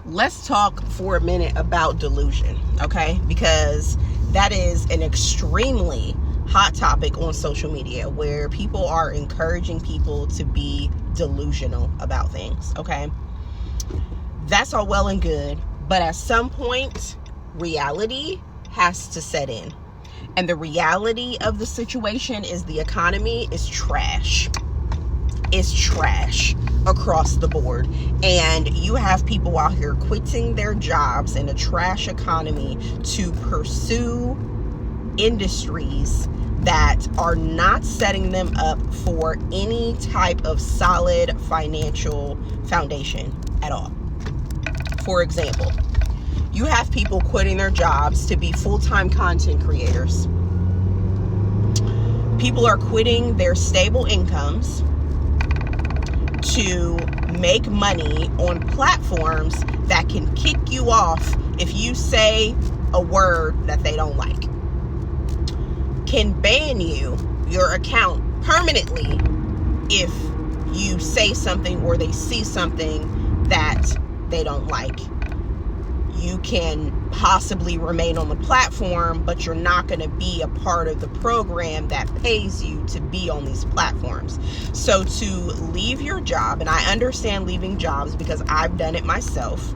let's talk for a minute about delusion, okay? Because that is an extremely hot topic on social media where people are encouraging people to be delusional about things, okay? That's all well and good, but at some point, reality has to set in. And the reality of the situation is the economy is trash. It's trash across the board. And you have people out here quitting their jobs in a trash economy to pursue industries that are not setting them up for any type of solid financial foundation at all. For example, you have people quitting their jobs to be full-time content creators. People are quitting their stable incomes to make money on platforms that can kick you off if you say a word that they don't like. Can ban your account permanently if you say something or they see something that they don't like. You can possibly remain on the platform, but you're not going to be a part of the program that pays you to be on these platforms. So to leave your job, and I understand leaving jobs because I've done it myself,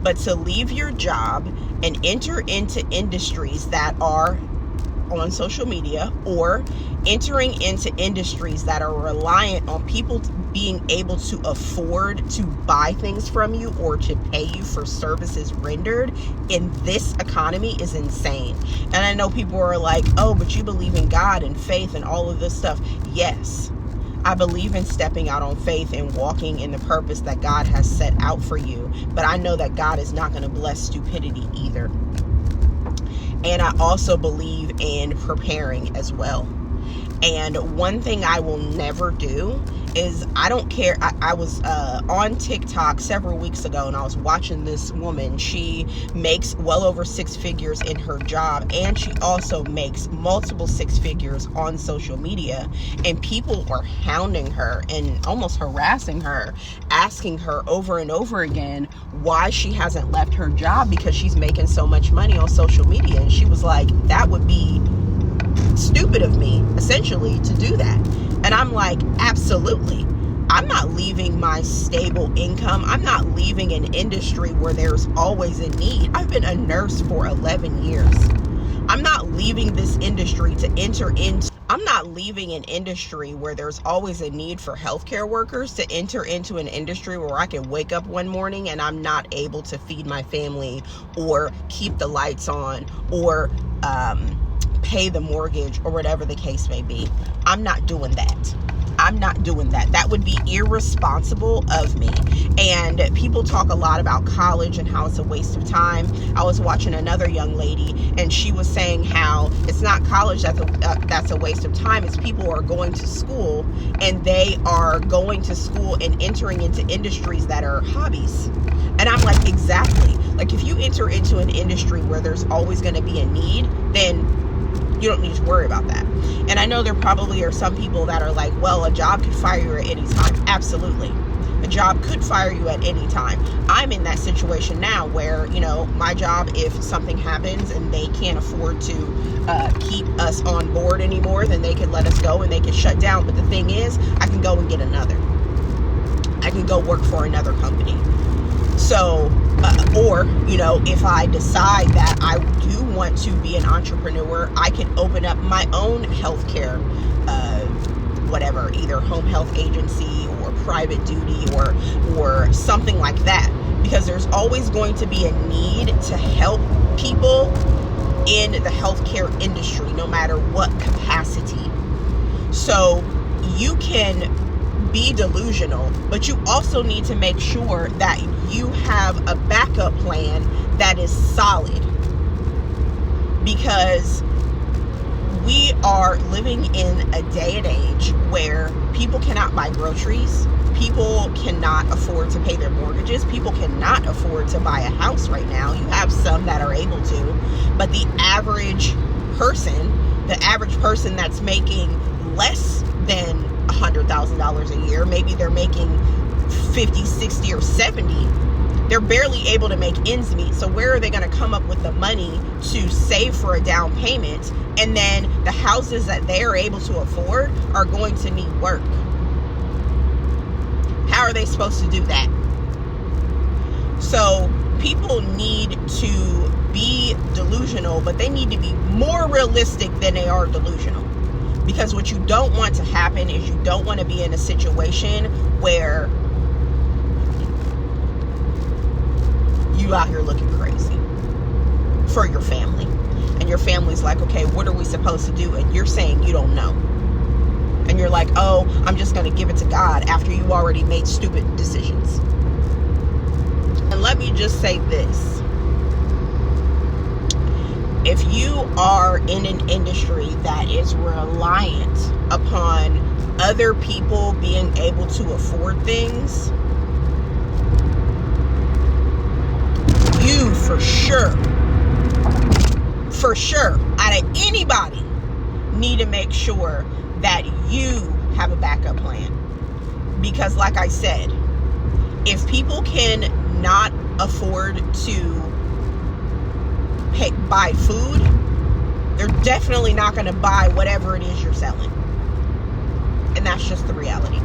but to leave your job and enter into industries that are on social media or entering into industries that are reliant on people being able to afford to buy things from you or to pay you for services rendered in this economy is insane. And I know people are like, oh, but you believe in God and faith and all of this stuff. Yes, I believe in stepping out on faith and walking in the purpose that God has set out for you. But I know that God is not going to bless stupidity either. And I also believe in preparing as well. And one thing I will never do is, I don't care. I was on TikTok several weeks ago and I was watching this woman. She makes well over 6 figures in her job, and she also makes multiple 6 figures on social media. And people are hounding her and almost harassing her, asking her over and over again why she hasn't left her job because she's making so much money on social media. And she was like, that would be stupid of me, essentially, to do that. And I'm like, absolutely. I'm not leaving my stable income. I'm not leaving an industry where there's always a need. I've been a nurse for 11 years. I'm not leaving this industry to enter into, I'm not leaving an industry where there's always a need for healthcare workers to enter into an industry where I can wake up one morning and I'm not able to feed my family or keep the lights on or pay the mortgage or whatever the case may be. I'm not doing that. I'm not doing that. That would be irresponsible of me. And people talk a lot about college and how it's a waste of time. I was watching another young lady and she was saying how it's not college that's a waste of time. It's people are going to school and they are going to school and entering into industries that are hobbies. And I'm like, exactly. Like, if you enter into an industry where there's always going to be a need, then you don't need to worry about that. And I know there probably are some people that are like, well, a job could fire you at any time. Absolutely. A job could fire you at any time. I'm in that situation now where, you know, my job, if something happens and they can't afford to keep us on board anymore, then they can let us go and they can shut down. But the thing is, I can go and get another. I can go work for another company. So, or, you know, if I decide that I do want to be an entrepreneur, I can open up my own healthcare, whatever, either home health agency or private duty or something like that. Because there's always going to be a need to help people in the healthcare industry, no matter what capacity. So you can be delusional, but you also need to make sure that you have a backup plan that is solid, because we are living in a day and age where people cannot buy groceries, people cannot afford to pay their mortgages, people cannot afford to buy a house right now. You have some that are able to, but the average person that's making less than $100,000 a year, maybe they're making 50, 60, or 70, they're barely able to make ends meet. So where are they going to come up with the money to save for a down payment? And then the houses that they are able to afford are going to need work. How are they supposed to do that? So people need to be delusional, but they need to be more realistic than they are delusional. Because what you don't want to happen is you don't want to be in a situation where you out here looking crazy for your family. And your family's like, okay, what are we supposed to do? And you're saying you don't know. And you're like, oh, I'm just going to give it to God after you already made stupid decisions. And let me just say this. If you are in an industry that is reliant upon other people being able to afford things, you for sure, out of anybody, need to make sure that you have a backup plan. Because like I said, if people can not afford to buy food, they're definitely not going to buy whatever it is you're selling. And that's just the reality.